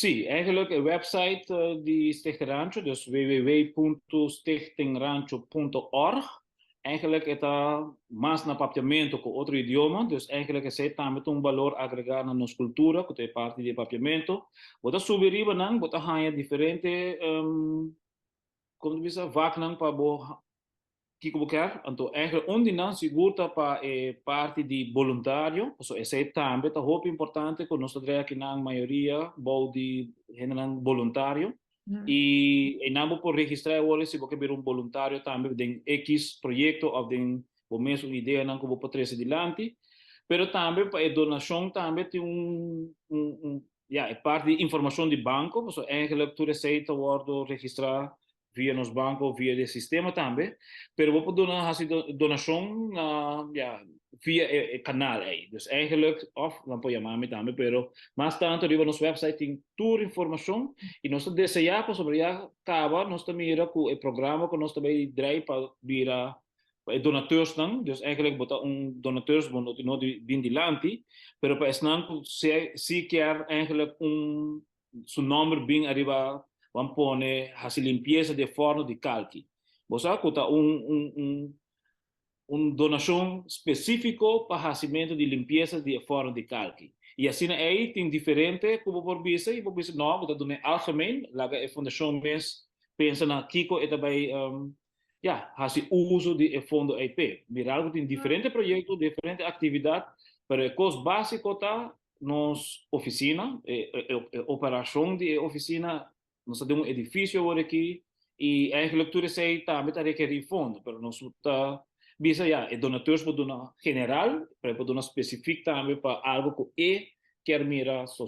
sim, eigenlijk een website die Stichting Rancho, dus www.stichtingrancho.org. Eigenlijk het mas na papiamento com outro idioma, dus eigenlijk is het também um valor agregado na nossa cultura, que é parte de papiamento. Bota subir nang, bota hanya diferente, como diz, vaknang pa bo Kiko Buker, então, onde não segura para parte de voluntário, so esse também tá muito importante que nós temos aqui na maioria bom de general voluntário Mm. e não por registrar agora se você vir voluntário também de X projeto ou de o mesmo ideia não como pode trazer adiante, pero também para a donação também tem ja, é parte de informação de banco, so eigenlijk tu receita wordt registrar via nos bancos, via o sistema também. Pero we doen een donatie ja, via het kanaal. Dus eigenlijk, of dan poi chiamarmi também, pero más tanto arriba nos website tem toda informação e nós desejamos sobre a cava, nós também mira com o programa que nós também draai para vira donateurs dan, dus eigenlijk bota donateurs no bin di lanti, pero para esnan si quer eigenlijk su nombre bin arriba van pone hasi limpieza de forno di calchi. Você conta donação específico para fazimento de limpeza de forno de calque. E assim aí tem diferente como por bisa e por bisa não, porque do algemeen, lá a fundação mes pensa na Kiko e também ja, hasi uso de fundo IP. Mirar tem diferente projeto, diferente atividade, para o custo básico tá nos oficina, operação de oficina, nós temos um edifício agora aqui e eigenlijk tudo isso aí também está requerir fundo, mas nós está bisa ja, e donateurs voor doen general, maar voor doen specifiek também para algo que quer mira so